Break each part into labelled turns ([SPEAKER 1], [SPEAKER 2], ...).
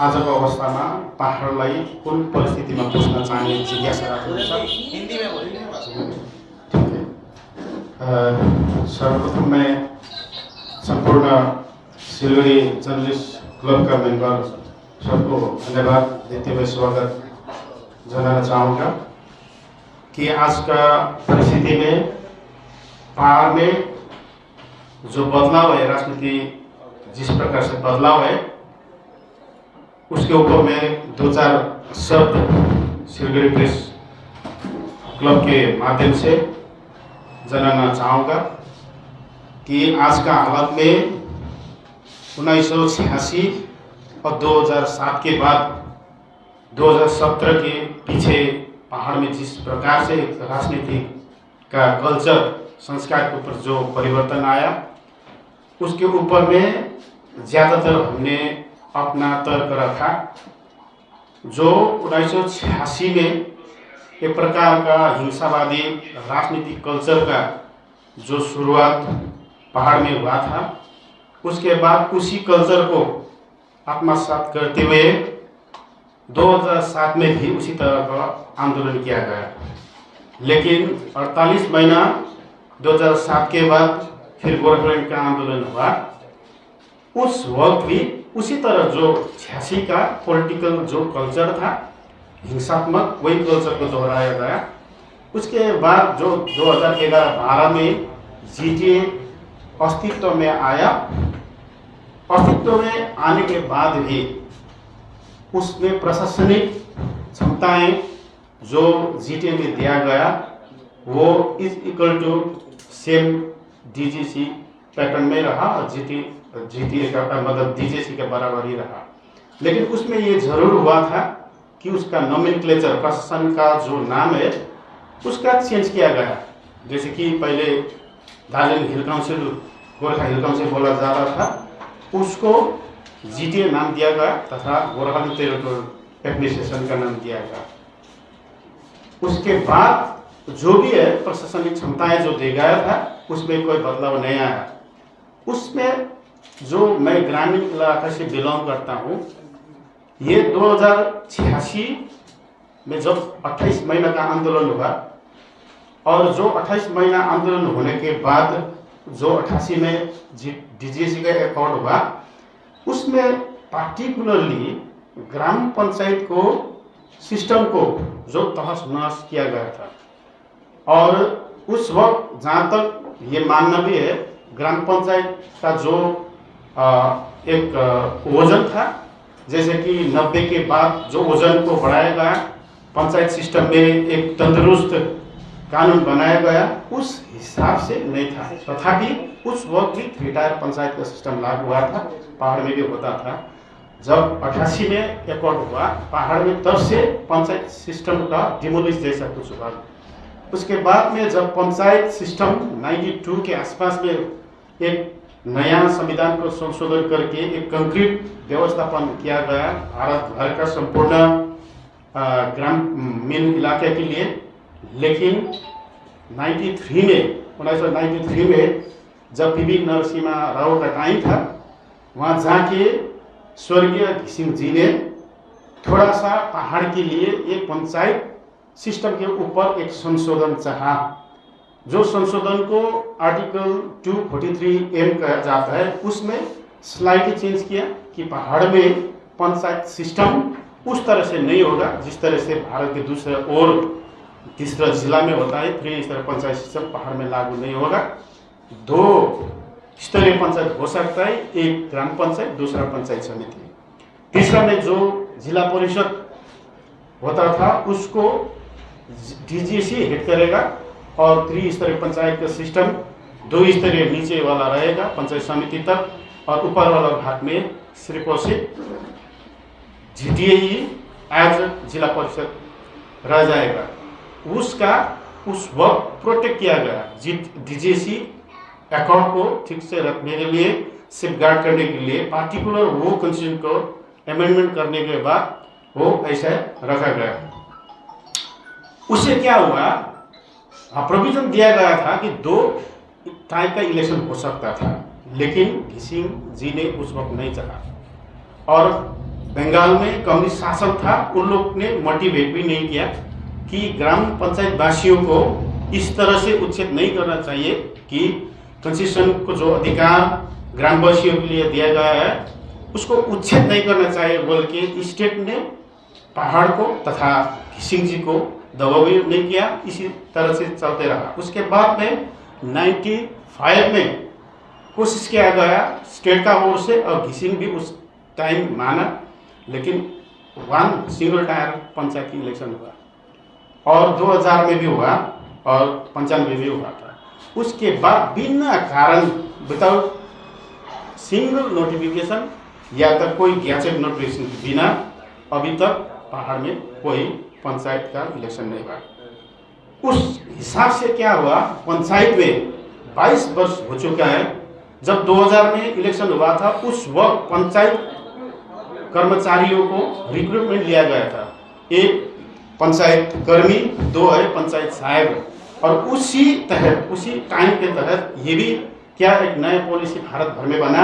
[SPEAKER 1] आजको अवस्थामा पहाडलाई कुन परिस्थितिमा पुस्न चाहने जिज्ञासा राख्नुहुन्छ? ठीक है। सर्वप्रथम मैं संपूर्ण सिलगढ़ी जर्नलिस्ट क्लब का मेंबर सबको धन्यवाद देते हुए स्वागत जनाना चाहूँगा कि आज का परिस्थिति में पहाड़ में जो बदलाव है, राजनीति जिस प्रकार से बदलाव है, उसके ऊपर मैं दो चार शब्द सिलगढ़ी प्रेस क्लब के माध्यम से जनाना चाहूँगा कि आज का हालत में 1986 और 2007 के बाद 2017 के पीछे पहाड़ में जिस प्रकार से राजनीति का कल्चर, संस्कार के ऊपर जो परिवर्तन आया, उसके ऊपर में ज़्यादातर हमने अपना तर्क रखा। जो 1986 में एक प्रकार का हिंसावादी राजनीतिक कल्चर का जो शुरुआत पहाड़ में हुआ था, उसके बाद उसी कल्चर को आत्मसात करते हुए 2007 में भी उसी तरह का आंदोलन किया गया। लेकिन 48 महीना 2007 के बाद फिर गोरखलैंड का आंदोलन हुआ। उस वक्त भी उसी तरह जो 86 का पॉलिटिकल जो कल्चर था, हिंसात्मक, वही कल्चर को दोहराया गया। उसके बाद जो 2011-12 में जीटीए अस्तित्व में आया, अस्तित्व में आने के बाद भी उसमें प्रशासनिक क्षमताएं जो जीटीए में दिया गया वो is equal to same DGC pattern में रहा और जीटीए का मतलब डीजीसी के बराबर ही रहा। लेकिन उसमें ये जरूर हुआ था कि उसका नोमेनक्लेचर, प्रशासन का जो नाम है उसका चेंज किया गया। जैसे कि पहले दार्जिलिङ हिल काउंसिल, गोरखा हिल काउंसिल बोला जा रहा था, उसको जीटीए नाम दिया गया तथा गोरखा टेरिटोरियल एडमिनिस्ट्रेशन का नाम दिया गया। उसके बाद जो भी है प्रशासनिक क्षमताएं जो दे गया था उसमें कोई बदलाव नहीं आया। उसमें जो मैं ग्रामीण इलाका से बिलोंग करता हूँ, ये 2086 में जब 28 महीना का आंदोलन हुआ और जो 28 महीना आंदोलन होने के बाद जो 88 में डीजीसी का अकॉर्ड हुआ, उसमें पार्टिकुलरली ग्राम पंचायत को सिस्टम को जो तहस नहस किया गया था। और उस वक्त जहाँ तक ये मानना भी है, ग्राम पंचायत का जो एक वजन था, जैसे कि 90 के बाद जो वजन को बढ़ाया गया, पंचायत सिस्टम में एक तंदुरुस्त कानून बनाया गया, उस हिसाब से नहीं था। तथापि उस वक्त भी 3 टायर पंचायत का सिस्टम लागू हुआ था, पहाड़ में भी होता था। जब 88 में एकॉर्ड हुआ पहाड़ में, तब से पंचायत सिस्टम का डिमोलिश जैसा कुछ हुआ। उसके बाद में जब पंचायत सिस्टम 92 के आसपास में एक नया संविधान को संशोधन करके एक कंक्रीट व्यवस्थापन किया गया भारत भर का संपूर्ण ग्रामीण इलाके के लिए। लेकिन 1993 में जब पीवी नरसिम्हा राव का टाइम था, वहाँ जाके स्वर्गीय घिसिङ जी ने थोड़ा सा पहाड़ के लिए एक पंचायत सिस्टम के ऊपर एक संशोधन चाहा, जो संशोधन को आर्टिकल 243M कहा जाता है। उसमें स्लाइडली चेंज किया कि पहाड़ में पंचायत सिस्टम उस तरह से नहीं होगा जिस तरह से भारत के दूसरे और तीसरा जिला में होता है। 3 स्तरीय पंचायत सिस्टम पहाड़ में लागू नहीं होगा। 2 स्तरीय पंचायत हो सकता है, एक ग्राम पंचायत, दूसरा पंचायत समिति। तीसरा में जो जिला परिषद होता था उसको डीजीसी हेड करेगा और 3 स्तरीय पंचायत का सिस्टम 2 स्तरीय नीचे वाला रहेगा पंचायत समिति तक, और ऊपर वाला भाग में सिर्फ और सिर्फ जीटीए ही एज जिला परिषद रह जाएगा। उसका उस वक्त प्रोटेक्ट किया गया डीजीसी अकाउंट को ठीक से रखने के लिए, सेफगार्ड करने के लिए, पार्टिकुलर वो कॉन्स्टिट्यूशन को अमेंडमेंट करने के बाद वो ऐसा रखा गया। उससे क्या हुआ, प्रोविजन दिया गया था कि 2 टाइप का इलेक्शन हो सकता था, लेकिन घिसिङ जी ने उस वक्त नहीं चाहा और बंगाल में कम्युनिस्ट शासन था, उन लोग ने मोटिवेट भी नहीं किया कि ग्राम पंचायत वासियों को इस तरह से उच्छेद नहीं करना चाहिए कि कंस्टिट्यूशन को जो अधिकार ग्रामवासियों के लिए दिया गया है उसको उच्छेद नहीं करना चाहिए बोल के स्टेट ने पहाड़ को तथा घिसिंग जी को दबाव भी नहीं किया। इसी तरह से चलते रहा। उसके बाद में 95 में कोशिश किया गया स्टेट का ओर से, और घिसिंग भी उस टाइम माना, लेकिन 1 सिंगल टायर पंचायत इलेक्शन हुआ और 2000 में भी हुआ और 95 में भी हुआ था। उसके बाद बिना कारण विदाउट सिंगल नोटिफिकेशन या तक कोई गैजेट नोटिफिकेशन बिना अभी तक पहाड़ में कोई पंचायत का इलेक्शन नहीं हुआ। उस हिसाब से क्या हुआ, पंचायत में 22 वर्ष हो चुका है। जब 2000 में इलेक्शन हुआ था उस वक्त पंचायत कर्मचारियों को रिक्रूटमेंट लिया गया था। एक पंचायत कर्मी, 2 है पंचायत सहायक, और उसी टाइम के तहत ये भी क्या एक नया पॉलिसी भारत भर में बना,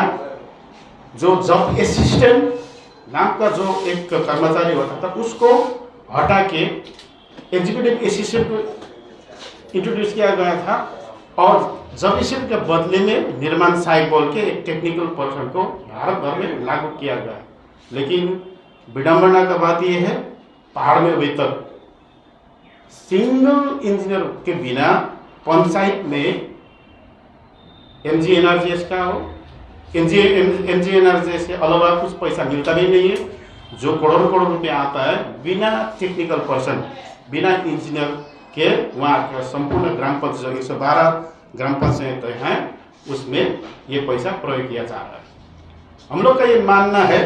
[SPEAKER 1] जो जॉब असिस्टेंट नाम का जो एक कर्मचारी होता था उसको हटा के एग्जीक्यूटिव असिस्टेंट को इंट्रोड्यूस किया गया था, और जॉब असिस्टेंट के बदले में निर्माण सहायक बोल के एक टेक्निकल पर्सन को भारत भर में लागू किया गया। लेकिन विडंबना का बात यह है, पहाड़ में अभी तक सिंगल इंजीनियर के बिना पंचायत में MGNRGS का हो, MGNRGS के अलावा कुछ पैसा मिलता भी नहीं है। जो करोड़ रुपया आता है बिना टेक्निकल पर्सन, बिना इंजीनियर के वहाँ का संपूर्ण ग्राम पंचायत 112 ग्राम पंचायत हैं उसमें ये पैसा प्रयोग किया जा रहा है। हम लोग का ये मानना है,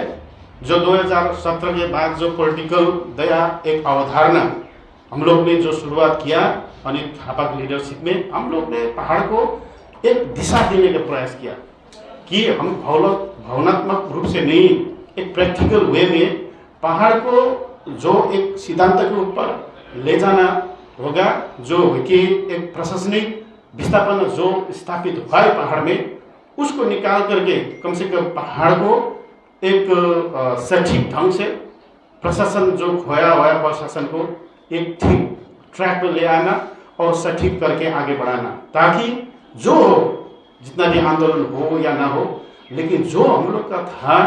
[SPEAKER 1] जो 2017 के बाद जो पॉलिटिकल दया एक अवधारणा हम लोग ने जो शुरुआत किया अनिल थापा की लीडरशिप में, हम लोग ने पहाड़ को एक दिशा देने का प्रयास किया कि हम भावनात्मक रूप से नहीं, एक प्रैक्टिकल वे में पहाड़ को जो एक सिद्धांत के ऊपर ले जाना होगा, जो कि एक प्रशासनिक विस्थापन जो स्थापित हुआ है पहाड़ में, उसको निकाल करके कम से कम पहाड़ को एक सटीक ढंग से प्रशासन जो खोया हुआ है प्रशासन को एक ठीक ट्रैक पर ले आना और सटीक करके आगे बढ़ाना, ताकि जो हो जितना भी आंदोलन हो या ना हो, लेकिन जो हम लोग का था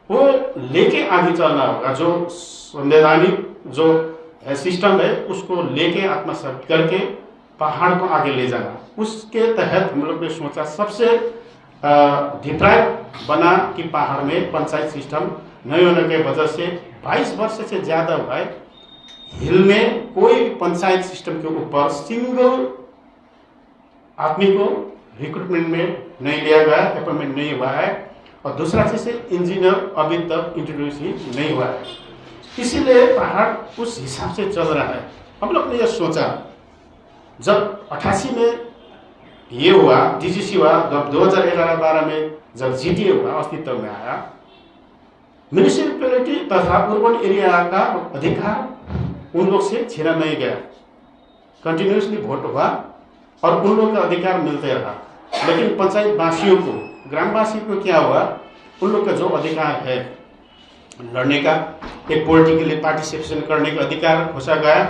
[SPEAKER 1] वो लेके आगे चलना होगा। जो संवैधानिक जो सिस्टम है उसको लेके आत्मसात करके पहाड़ को आगे ले जाना। उसके तहत हम लोग ने सोचा सबसे डिप्राइव बना कि पहाड़ में पंचायत सिस्टम नहीं होने के वजह से 22 वर्ष से ज़्यादा हुआ है, हिल में कोई पंचायत सिस्टम के ऊपर सिंगल आदमी को रिक्रूटमेंट में नहीं लिया गया, अपॉइंटमेंट नहीं हुआ है, और दूसरा चीज से इंजीनियर अभी तक इंट्रोड्यूस ही नहीं हुआ है। इसीलिए पहाड़ उस हिसाब से चल रहा है। हम लोग ने यह सोचा जब 88 में ये हुआ, DGC हुआ, जब 2011-12 में जब GTA हुआ, अस्तित्व में आया, म्यूनिसिपैलिटी तथा अर्बन एरिया का अधिकार उन लोग से छीना नहीं गया, कंटिन्यूसली वोट हुआ और उन लोग का अधिकार मिलते रहा। लेकिन पंचायत वासियों को, ग्रामवासी को क्या हुआ, उन लोग का जो अधिकार है लड़ने का, एक पॉलिटिकली पार्टिसिपेशन करने का अधिकार घोषा गया।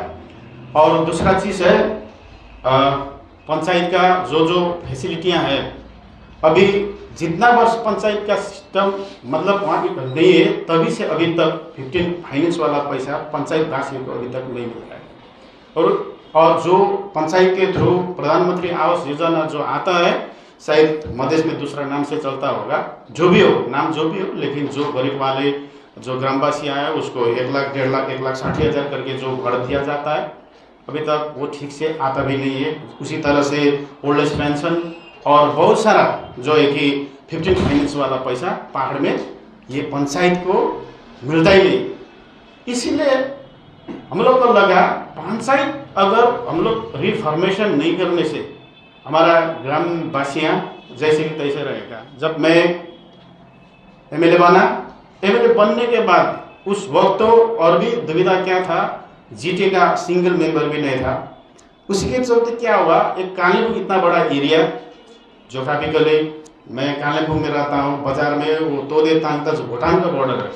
[SPEAKER 1] और दूसरा चीज़ है पंचायत का जो फैसिलिटियां हैं, अभी जितना वर्ष पंचायत का सिस्टम मतलब वहाँ भी नहीं है, तभी से अभी तक 15 फाइनेंस वाला पैसा पंचायत वासियों को अभी तक नहीं मिल रहा है। और जो पंचायत के थ्रू प्रधानमंत्री आवास योजना जो आता है, शायद मध्य में दूसरा नाम से चलता होगा, जो भी हो नाम जो भी हो, लेकिन जो गरीब वाले जो ग्रामवासी आए उसको 1 लाख 1.5 लाख 1,60,000 करके जो घर दिया जाता है, अभी तक वो ठीक से आता भी नहीं है। उसी तरह से ओल्ड एज पेंशन और बहुत सारा जो है कि 15 फाइनेंस वाला पैसा पहाड़ में ये पंचायत को मिलता ही नहीं। इसीलिए हम लोग को लगा पंचायत अगर हम लोग रिफॉर्मेशन नहीं करने से हमारा ग्रामवासियाँ जैसे कि तैसे रहेगा। जब मैं MLA बना, MLA बनने के बाद उस वक्त तो और भी दुविधा क्या था, GTA का सिंगल मेंबर भी नहीं था। उसी के चलते क्या हुआ, एक कालिम्पोंग इतना बड़ा एरिया, जोग्राफिकली मैं कालिम्पोंग में रहता हूँ, बाजार में वो तोदे तांग तक भूटान का बॉर्डर है,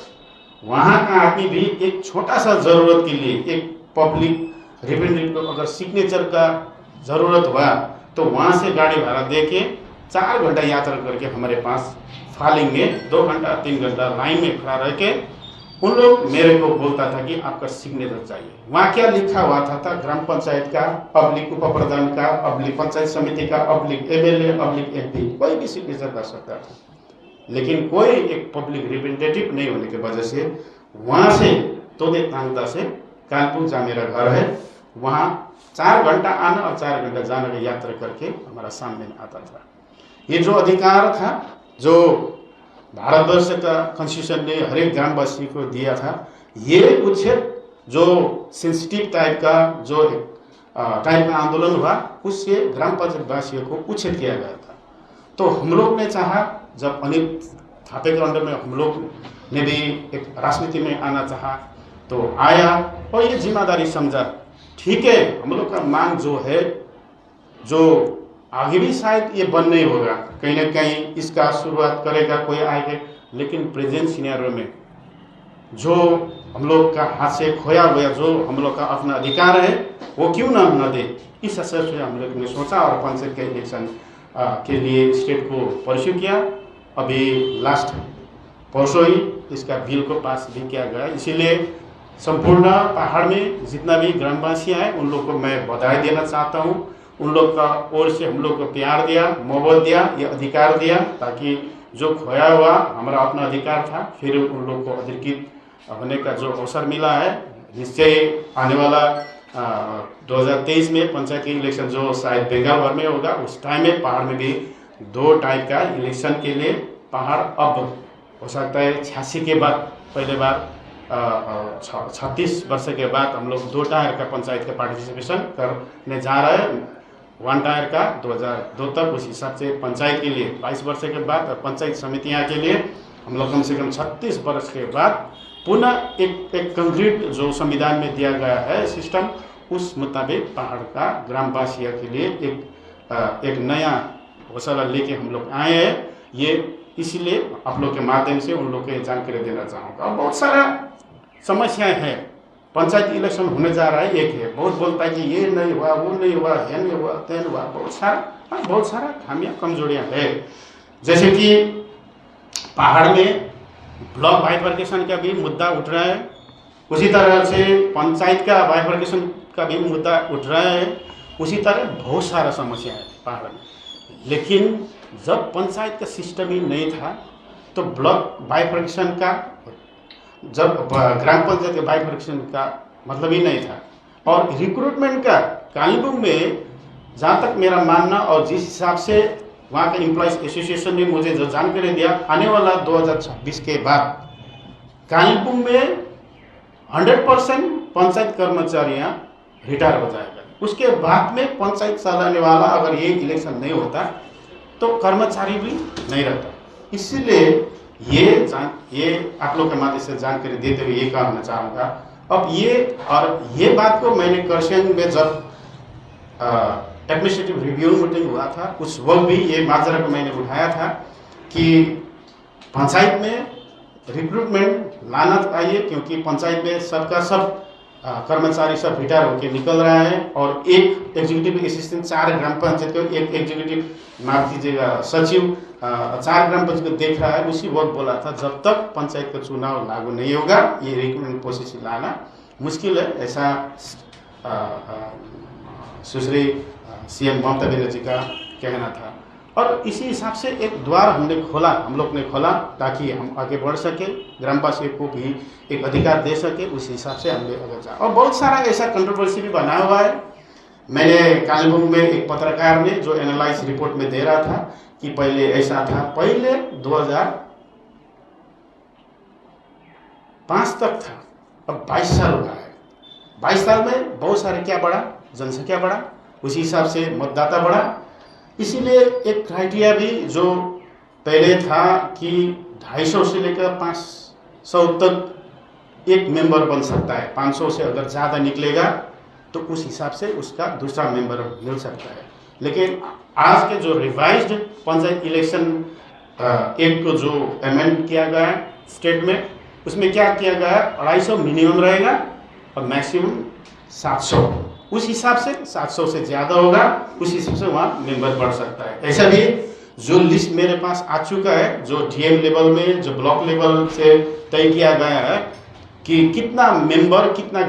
[SPEAKER 1] वहाँ का आदमी भी एक छोटा सा ज़रूरत के लिए एक पब्लिक रिप्रेजेंटेटिव को अगर सिग्नेचर का ज़रूरत हुआ तो वहाँ से गाड़ी भाड़ा दे के 4 घंटा यात्रा करके हमारे पास फालेंगे, 2 घंटा 3 घंटा लाइन में खड़ा रह के उन लोग मेरे को बोलता था कि आपका सिग्नेचर चाहिए। वहाँ क्या लिखा हुआ था ग्राम पंचायत का, पब्लिक उप प्रधान का, पब्लिक पंचायत समिति का, पब्लिक एमएलए, पब्लिक एमपी, कोई भी सिग्नेचर कर सकता था। लेकिन कोई एक पब्लिक रिप्रेजेंटेटिव नहीं होने की वजह से वहाँ से तोदे तांगदा से कानपुर जहाँ मेरा घर है वहाँ 4 घंटा आना और 4 घंटा जाना की यात्रा करके हमारा सामने में आता था। ये जो अधिकार था जो भारतवर्ष का कॉन्स्टिट्यूशन ने हर एक ग्रामवासी को दिया था, ये कुछ जो सेंसिटिव टाइप का जो टाइप का आंदोलन हुआ उससे ग्राम पंचायत वासियों को उच्छेद किया गया था। तो हम लोग ने चाहा, जब अनिल थापे के अंडर में हम लोग ने भी एक राजनीति में आना चाहा तो आया और ये जिम्मेदारी समझा। ठीक है, हम लोग का मांग जो है जो आगे भी शायद ये बंद नहीं होगा, कहीं ना कहीं इसका शुरुआत करेगा कोई आएगा, लेकिन प्रेजेंट सिनेरियो में जो हम लोग का हाथ से खोया हुआ जो हम लोग का अपना अधिकार है वो क्यों ना न दे, इस असर से हम लोग ने सोचा और पंचायत के इलेक्शन के लिए स्टेट को परस्यू किया। अभी लास्ट परसों ही इसका बिल को पास भी किया गया। इसीलिए संपूर्ण पहाड़ में जितना भी ग्रामवासी हैं उन लोग को मैं बधाई देना चाहता हूँ। उन लोग का ओर से हम लोग को प्यार दिया, मोहब्बत दिया, ये अधिकार दिया, ताकि जो खोया हुआ हमारा अपना अधिकार था फिर उन लोग को अधिकृत होने का जो अवसर मिला है। निश्चय आने वाला 2023 में पंचायत के इलेक्शन जो शायद बंगाल भर में होगा, उस टाइम में पहाड़ में भी 2 टाइप का इलेक्शन के लिए पहाड़ अब हो सकता है 86 के बाद पहले बार 36 वर्ष के बाद हम लोग 2 टायर का पंचायत का पार्टिसिपेशन करने जा रहे हैं। 1 टायर का 2002 तक, उस हिसाब से पंचायत के लिए 22 वर्ष के बाद और पंचायत समितियाँ के लिए हम लोग कम से कम 36 वर्ष के बाद पुनः एक कंक्रीट जो संविधान में दिया गया है सिस्टम, उस मुताबिक पहाड़ का ग्रामवासियों के लिए एक नया हौसला लेके हम लोग आए हैं। ये इसीलिए आप लोग के माध्यम से उन लोग को जानकारी देना चाहूँगा। बहुत सारा समस्याएं हैं, पंचायत इलेक्शन होने जा रहा है, एक है बहुत बोलता है कि ये नहीं हुआ, वो नहीं हुआ, है नहीं हुआ, तैन हुआ, बहुत सारा खामियां कमजोरियां है। जैसे कि पहाड़ में ब्लॉक बाइफर्केशन का भी मुद्दा उठ रहा है, उसी तरह से पंचायत का बाइफर्केशन का भी मुद्दा उठ रहा है, उसी तरह बहुत सारा समस्या है पहाड़ में। लेकिन जब पंचायत का सिस्टम ही नहीं था तो ब्लॉक बाइफर्केशन का, जब ग्राम पंचायत के बाइफर्केशन का मतलब ही नहीं था। और रिक्रूटमेंट का कालिम्पोंग में जहाँ तक मेरा मानना और जिस हिसाब से वहाँ के एम्प्लॉइज एसोसिएशन ने मुझे जो जानकारी दिया, आने वाला 2026 के बाद कालिम्पोंग में 100% पंचायत कर्मचारियाँ रिटायर हो जाएगा। उसके बाद में पंचायत चलाने वाला अगर ये इलेक्शन नहीं होता तो कर्मचारी भी नहीं रहता। इसीलिए ये आप लोग के माध्यम से जानकारी देते हुए ये कहना चाहूँगा। अब ये बात को मैंने करसियंग में जब एडमिनिस्ट्रेटिव रिव्यू मीटिंग हुआ था उस वक्त भी ये माजरा को मैंने उठाया था कि पंचायत में रिक्रूटमेंट लाना चाहिए, क्योंकि पंचायत में सबका सब कर्मचारी सब रिटायर होकर निकल रहा है और एक एग्जीक्यूटिव असिस्टेंट 4 ग्राम पंचायत को, एक एग्जीक्यूटिव माफ कीजिएगा सचिव 4 ग्राम पंचायत को देख रहा है। उसी वक्त बोला था जब तक पंचायत का चुनाव लागू नहीं होगा ये रिक्रूटमेंट प्रोसेस लाना मुश्किल है, ऐसा सुश्री सीएम ममता बनर्जी का कहना था। और इसी हिसाब से एक द्वार हम लोग ने खोला ताकि हम आगे बढ़ सके, ग्रामवासियों को भी एक अधिकार दे सके, उस हिसाब से हमने आगे जा। और बहुत सारा ऐसा कंट्रोवर्सी भी बना हुआ है। मैंने कालिम्पोंग में एक पत्रकार ने जो एनालाइज रिपोर्ट में दे रहा था कि पहले ऐसा था, पहले 2005 तक था, अब 22 साल हो रहा है। 22 साल में बहुत सारे क्या बढ़ा, जनसंख्या बढ़ा, उसी हिसाब से मतदाता बढ़ा। इसीलिए एक क्राइटेरिया भी जो पहले था कि 250 से लेकर 500 तक एक मेंबर बन सकता है, 500 से अगर ज़्यादा निकलेगा तो उस हिसाब से उसका दूसरा मेंबर मिल सकता है। लेकिन आज के जो रिवाइज्ड पंचायत इलेक्शन एक्ट को जो अमेंड किया गया है स्टेट में, उसमें क्या किया गया है, 250 मिनिमम रहेगा और मैक्सिमम 700। उस हिसाब से 700 से ज़्यादा होगा, उस हिसाब से वहाँ मेंबर बढ़ सकता है। ऐसा भी जो लिस्ट मेरे पास आ चुका है, जो डीएम लेवल में, जो ब्लॉक लेवल से तय किया गया है कि कितना मेंबर, कितना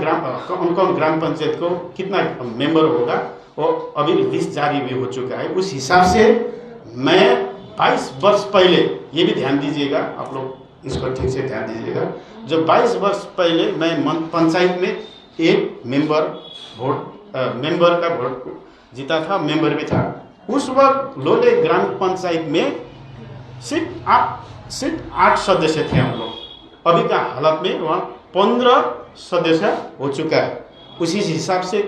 [SPEAKER 1] कौन कौन ग्राम पंचायत को कितना मेंबर होगा, वो अभी लिस्ट जारी भी हो चुका है। उस हिसाब से मैं 22 वर्ष पहले, ये भी ध्यान दीजिएगा आप लोग, इसको ठीक से ध्यान दीजिएगा, जो 22 वर्ष पहले मैं पंचायत में एक मेंबर का वोट जीता था, मेंबर भी था। उस वक्त लोले ग्राम पंचायत में सिर्फ 8 सदस्य थे हम लोग। अभी का हालत में वहाँ 15 सदस्य हो चुका है। उसी हिसाब से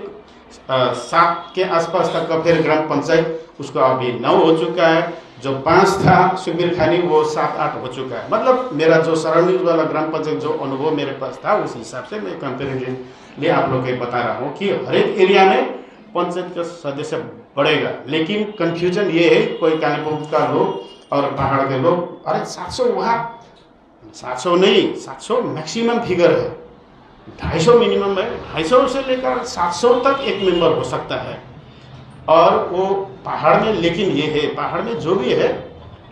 [SPEAKER 1] 7 के आसपास तक का फिर ग्राम पंचायत, उसका अभी 9 हो चुका है। जो 5 था सुबीर खानी, वो 7-8 हो चुका है। मतलब मेरा जो सराउंडिंग वाला ग्राम पंचायत जो अनुभव मेरे पास था, उस हिसाब से मैं कंपेरेटिवली आप लोग को बता रहा हूँ कि हर एक एरिया में पंचायत का सदस्य बढ़ेगा। लेकिन कंफ्यूजन ये है, कोई कालीपुर का लोग और पहाड़ के लोग, अरे 700 वहाँ, 700 नहीं, 700 मैक्सिमम फिगर है, 250 मिनिमम है, 250 से लेकर 700 तक एक मेंबर हो सकता है। और वो पहाड़ में, लेकिन ये है पहाड़ में जो भी है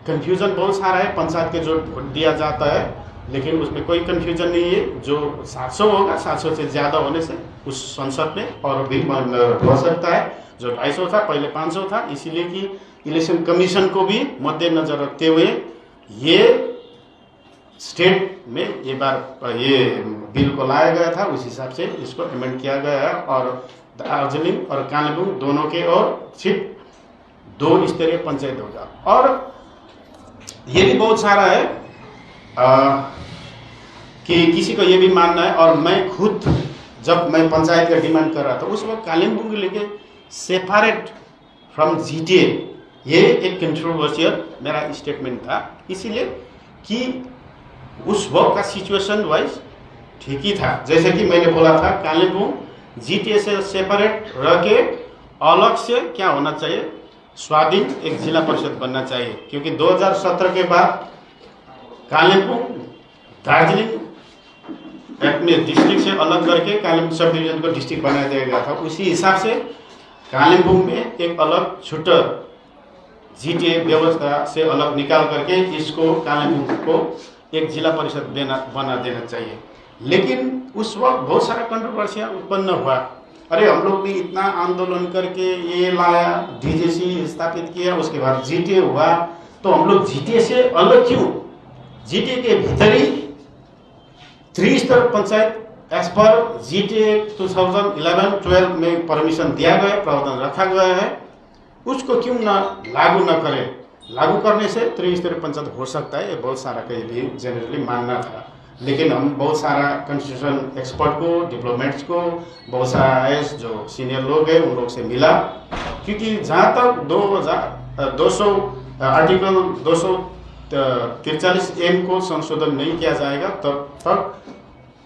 [SPEAKER 1] कंफ्यूजन बहुत सारा है। पंचायत के जो वोट दिया जाता है, लेकिन उसमें कोई कंफ्यूजन नहीं है। जो 700 होगा, 700 से ज़्यादा होने से उस संसद में और भी हो सकता है। जो 250 था पहले 500 था, इसीलिए कि इलेक्शन कमीशन को भी मद्देनजर रखते हुए ये स्टेट में ये बार ये बिल को लाया गया था। उस हिसाब से इसको अमेंड किया गया है और दार्जिलिंग और कालीपुर दोनों के और सिर्फ 2 स्तरीय पंचायत होगा। और ये भी बहुत सारा है कि किसी को ये भी मानना है, और मैं खुद जब मैं पंचायत का डिमांड कर रहा था उस वक्त कालिम्पोंग लेके सेपरेट फ्रॉम जीटीए, ये एक कंट्रोवर्शियल मेरा स्टेटमेंट था। इसीलिए कि उस वक्त का सिचुएशन वाइज ठीक ही था। जैसे कि मैंने बोला था, कालिम्पोंग जीटीए से सेपरेट रह के अलग से क्या होना चाहिए, स्वाधीन एक जिला परिषद बनना चाहिए। क्योंकि 2017 के बाद कालिम्पोंग दार्जिलिंग अपने डिस्ट्रिक्ट से अलग करके कालिम्पोंग सब डिवीजन को डिस्ट्रिक्ट बनाया दिया गया था। उसी हिसाब से कालिम्पोंग में एक अलग छोटा जीटीए व्यवस्था से अलग निकाल करके इसको कालिम्पोंग को एक जिला परिषद बना देना चाहिए। लेकिन उस वक्त बहुत सारा कंट्रोवर्सियाँ उत्पन्न हुआ। अरे हम लोग भी इतना आंदोलन करके ये लाया, डीजीसी स्थापित किया, उसके बाद जीटीए हुआ, तो हम लोग जीटीए से अलग क्यों? जीटीए के भीतर ही 3 स्तर पंचायत एज पर जीटीए 2011-12 में परमिशन दिया गया, प्रावधान रखा गया है, उसको क्यों ना लागू न करें? लागू करने से 3 स्तरीय पंचायत हो सकता है, ये बहुत सारा का ये भी जनरली मानना था। लेकिन हम बहुत सारा कॉन्स्टिट्यूशन एक्सपर्ट को, डिप्लोमेट्स को, बहुत सारा आईएएस जो सीनियर लोग हैं उन लोग से मिला, क्योंकि जहाँ तक 200 आर्टिकल 243 को संशोधन नहीं किया जाएगा तब तक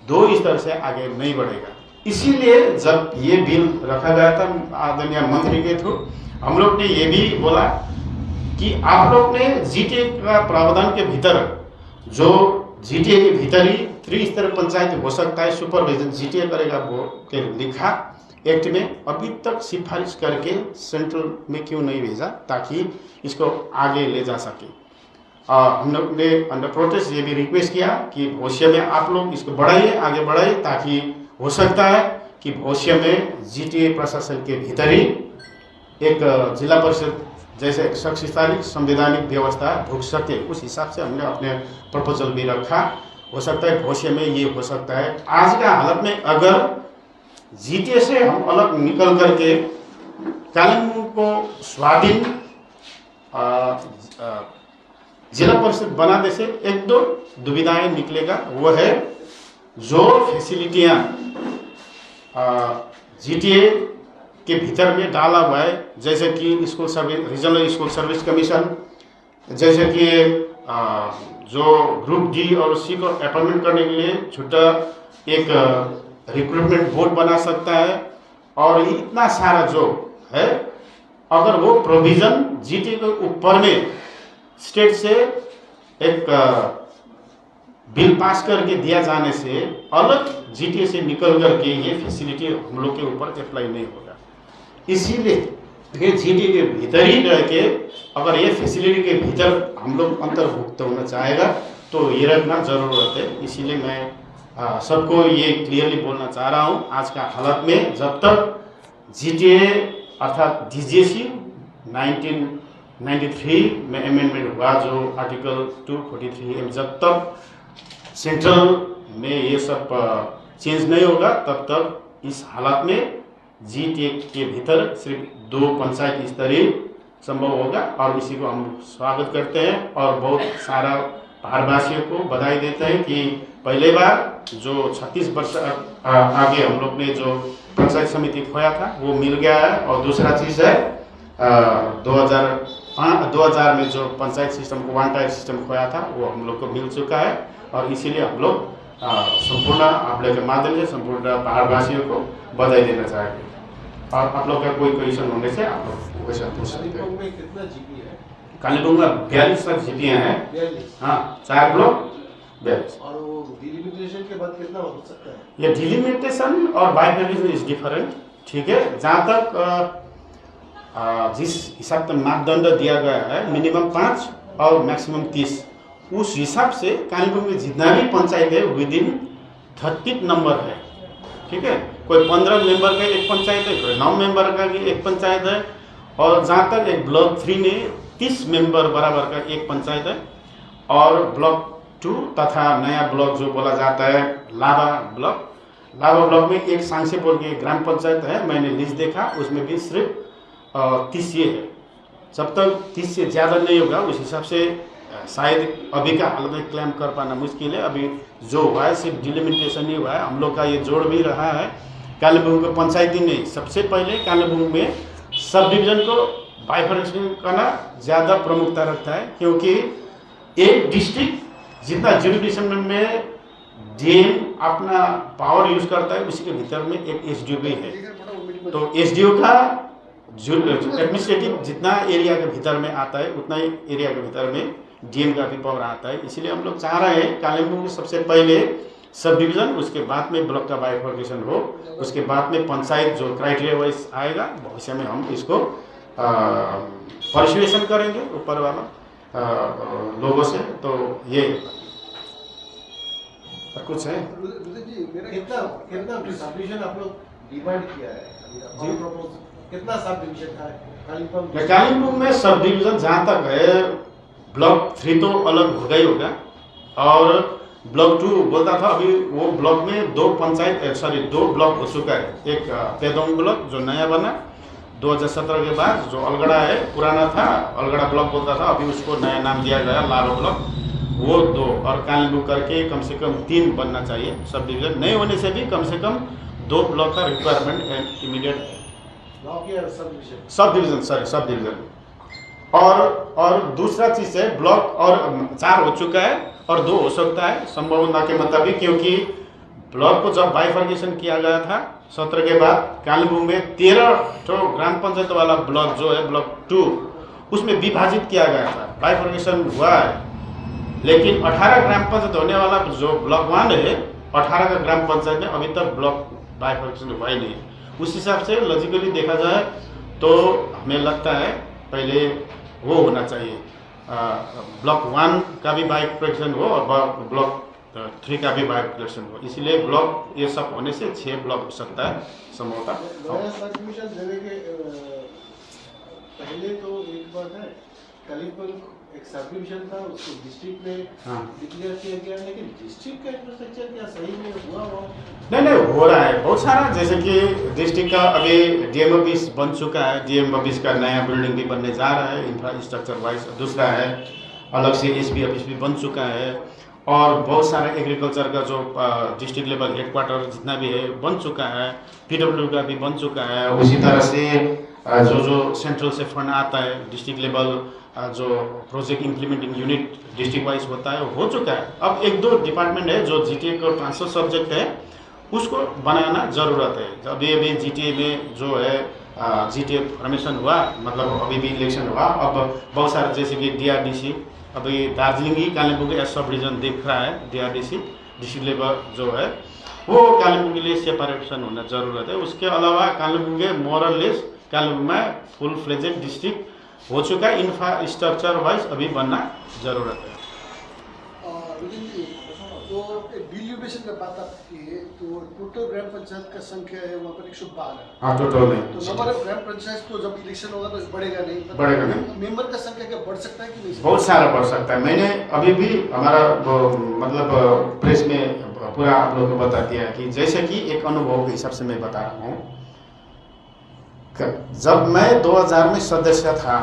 [SPEAKER 1] 2 स्तर से आगे नहीं बढ़ेगा। इसीलिए जब ये बिल रखा गया था आदरणीय मंत्री के थ्रू, हम लोग ने ये भी बोला कि आप लोग ने जीटीए का प्रावधान के भीतर, जो जीटीए के भीतर ही 3 स्तर पंचायत हो सकता है, सुपरविजन जीटीए करेगा वो के लिखा एक्ट में, अभी तक सिफारिश करके सेंट्रल में क्यों नहीं भेजा ताकि इसको आगे ले जा सके। हम लोग ने अंडर प्रोटेस्ट ये भी रिक्वेस्ट किया कि भविष्य में आप लोग इसको बढ़ाइए, आगे बढ़ाइए, ताकि हो सकता है कि भविष्य में जीटीए प्रशासन के भीतर ही एक जिला परिषद जैसे शक्तिशाली संवैधानिक व्यवस्था ढुक सके। उस हिसाब से हमने अपने प्रपोजल भी रखा। हो सकता है भविष्य में ये हो सकता है। आज का हालत में अगर जीटीए से हम अलग निकल करके कालिम्पोंग को स्वाधीन जिला परिषद बनाने से 1-2 दुविधाएं निकलेगा। वो है जो फैसिलिटियाँ जीटीए के भीतर में डाला हुआ है, जैसे कि school service, regional school service commission, जैसे कि जो ग्रुप डी और सी को अपॉइंटमेंट करने के लिए छोटा एक रिक्रूटमेंट बोर्ड बना सकता है, और इतना सारा जो है, अगर वो प्रोविजन जीटीए के ऊपर में स्टेट से एक बिल पास करके दिया जाने से अलग जीटीए से निकल करके ये फैसिलिटी हम लोग के ऊपर अप्लाई नहीं होगा। इसीलिए ये जीटीए के भीतर ही रह के अगर ये फैसिलिटी के भीतर हम लोग अंतर्भुक्त होना चाहेगा तो ये रखना जरूरत है। इसीलिए मैं सबको ये क्लियरली बोलना चाह रहा हूँ, आज का हालत में जब तक जीटीए अर्थात डीजीएसी 1993 में अमेंडमेंट हुआ, जो आर्टिकल 243 जब तक सेंट्रल में ये सब चेंज नहीं होगा तब तक इस हालत में जीटीए के भीतर सिर्फ 2 पंचायत स्तरीय संभव होगा। और इसी को हम स्वागत करते हैं और बहुत सारा पहाड़वासियों को बधाई देते हैं कि पहले बार जो 36 वर्ष आगे हम लोग ने जो पंचायत समिति खोया था वो मिल गया है। और दूसरा चीज़ है 2000 में जो पंचायत सिस्टम को वन टाइप सिस्टम खोया था वो हम लोग को मिल चुका है। और इसीलिए हम लोग संपूर्ण आप लोग के माध्यम से संपूर्ण पहाड़वासियों को बधाई देना चाहेंगे। और आप लोग का कोई क्वेश्चन होने से आप लोग वैसा पूछ सकते हैं।
[SPEAKER 2] कालिम्पोंग में कितना जीपी है?
[SPEAKER 1] कालिम्पोंग में 42 तक जीपीए हैं।
[SPEAKER 2] 42।
[SPEAKER 1] हाँ, 4 ब्लॉक 42।
[SPEAKER 2] और वो डिलिमिटेशन के बाद कितना हो सकता है?
[SPEAKER 1] ये डिलिमिटेशन और बाइफर्केशन इज डिफरेंट, ठीक है। जहाँ तक जिस हिसाब से मापदंड दिया गया है मिनिमम 5 और मैक्सिमम 30, उस हिसाब से कालिम्पोंग में जितना भी पंचायत है विदिन 30 नंबर है, ठीक है। कोई 15 मेंबर का एक पंचायत है, कोई 9 मेंबर का एक पंचायत है। और जहाँ तक एक ब्लॉक 3 में 30 मेंबर बराबर का एक पंचायत है। और ब्लॉक 2 तथा नया ब्लॉक जो बोला जाता है लाभा ब्लॉक में एक सांसेपुर की ग्राम पंचायत है, मैंने लिस्ट देखा, उसमें भी सिर्फ 30 ये है। जब तक 30 से ज़्यादा नहीं होगा उस हिसाब से शायद अभी का हाल में क्लेम कर पाना मुश्किल है। अभी जो हुआ है सिर्फ डिलिमिटेशन ही हुआ है। हम लोग का ये जोड़ भी रहा है कालिम्पोंग के पंचायती ने सबसे पहले कालिम्पोंग में सब डिवीजन को बाइफर्केशन करना ज़्यादा प्रमुखता रखता है, क्योंकि एक डिस्ट्रिक्ट जितना जुरिडिक्शन में डीएम अपना पावर यूज करता है उसी के भीतर में एक एसडीओ भी है। तो एसडीओ का एडमिनिस्ट्रेटिव जितना एरिया के भीतर में आता है उतना ही एरिया के भीतर में डीएम का भी पावर आता है। इसीलिए हम लोग चाह रहे हैं कालिम्पोंग में सबसे पहले सब डिवीज़न, उसके बाद में ब्लॉक का बाइफर्केशन हो, उसके बाद में पंचायत जो क्राइटेरिया वाइज आएगा भविष्य में हम इसको परिशुलेशन करेंगे ऊपर वाला लोगों से। तो ये कुछ है।
[SPEAKER 2] कितना सबडिविजन आप लोग डिमांड किया है? कितना सब डिवीजन था
[SPEAKER 1] कालिम्पोंग में? सब डिवीजन जहाँ तक है ब्लॉक 3 तो अलग होगा ही होगा। और ब्लॉक 2 बोलता था, अभी वो ब्लॉक में 2 ब्लॉक हो चुका है। एक पेदोंग ब्लॉक जो नया बना 2017 के बाद, जो अलगड़ा है पुराना था अलगड़ा ब्लॉक बोलता था, अभी उसको नया नाम दिया गया लाभा ब्लॉक, वो 2। और कालिम्पोंग करके कम से कम 3 बनना चाहिए। सब डिवीजन नहीं होने से भी कम से कम 2 ब्लॉक का रिक्वायरमेंट इमीडिएट है। Sub division. और दूसरा चीज़ है ब्लॉक और 4 हो चुका है और 2 हो सकता है संभावना के मुताबिक, क्योंकि ब्लॉक को जब बाइफर्केशन किया गया था 17 के बाद कालिम्पोंग में 13 तो ग्राम पंचायत वाला ब्लॉक जो है ब्लॉक 2 उसमें विभाजित किया गया था, बाइफर्केशन हुआ है। लेकिन 18 ग्राम पंचायत होने वाला जो ब्लॉक 1 है 18 का ग्राम पंचायत में अभी तक ब्लॉक बाइफर्केशन हुआ ही नहीं है। उस हिसाब से लॉजिकली देखा जाए तो हमें लगता है पहले वो होना चाहिए, ब्लॉक 1 का भी बाइफर्केशन हो और ब्लॉक 3 का भी बाइफर्केशन हो। इसलिए ब्लॉक ये सब होने से 6 ब्लॉक हो सकता है संभवतः।
[SPEAKER 2] पहले तो एक बात है, कालिम्पोंग एक सब डिवीजन था, उसको डिस्ट्रिक्ट में डिक्लेयर किया गया, लेकिन डिस्ट्रिक्ट का इंफ्रास्ट्रक्चर क्या सही में हुआ?
[SPEAKER 1] नहीं हो रहा है बहुत सारा। जैसे कि डिस्ट्रिक्ट का अभी डीएम ऑफिस बन चुका है, डीएम ऑफिस का नया बिल्डिंग भी बनने जा रहा है इंफ्रास्ट्रक्चर वाइज। दूसरा है अलग से एसपी ऑफिस भी बन चुका है। और बहुत सारा एग्रीकल्चर का जो डिस्ट्रिक्ट लेवल हेडक्वार्टर जितना भी है बन चुका है, पीडब्ल्यू का भी बन चुका है। उसी तरह से जो सेंट्रल से फंड आता है डिस्ट्रिक्ट लेवल, जो project implementing unit district wise होता है हो चुका है। अब 1-2 डिपार्टमेंट है जो जीटीए का ट्रांसफर सब्जेक्ट है उसको बनाना ज़रूरत है। अभी जीटीए में जो है जीटीए फॉर्मेशन हुआ, मतलब अभी भी इलेक्शन हुआ। अब बहुत सारे जैसे कि डीआरडीसी अभी दार्जिलिंग ही कालिम्पोंग का सब डिवीजन दिख रहा है, DRDC डिस्ट्रिक्ट लेवल जो है वो कालिम्पोंग के लिए सेपरेशन होना जरूरत है। उसके अलावा कालिम्पोंग के मोरलेस कालिम्पोंग में फुल फ्लेजेड डिस्ट्रिक्ट हो चुका है, इंफ्रास्ट्रक्चर वाइज अभी बनना जरूरत है।
[SPEAKER 2] तो डिलिमिटेशन का बात आप किए तो टोटल ग्राम पंचायत का संख्या है वहाँ पर 112।
[SPEAKER 1] हाँ टोटल में
[SPEAKER 2] तो नंबर ऑफ ग्राम पंचायत तो जब इलेक्शन होगा तो बढ़ेगा नहीं,
[SPEAKER 1] बढ़ेगा नहीं।
[SPEAKER 2] मेंबर का संख्या क्या बढ़ सकता है कि नहीं?
[SPEAKER 1] बहुत सारा बढ़ सकता है। मैंने अभी भी हमारा मतलब प्रेस में पूरा आप लोगों को बता दिया कि जैसे कि एक अनुभव के हिसाब से मैं बता रहा हूँ। जब मैं 2000 में सदस्य था,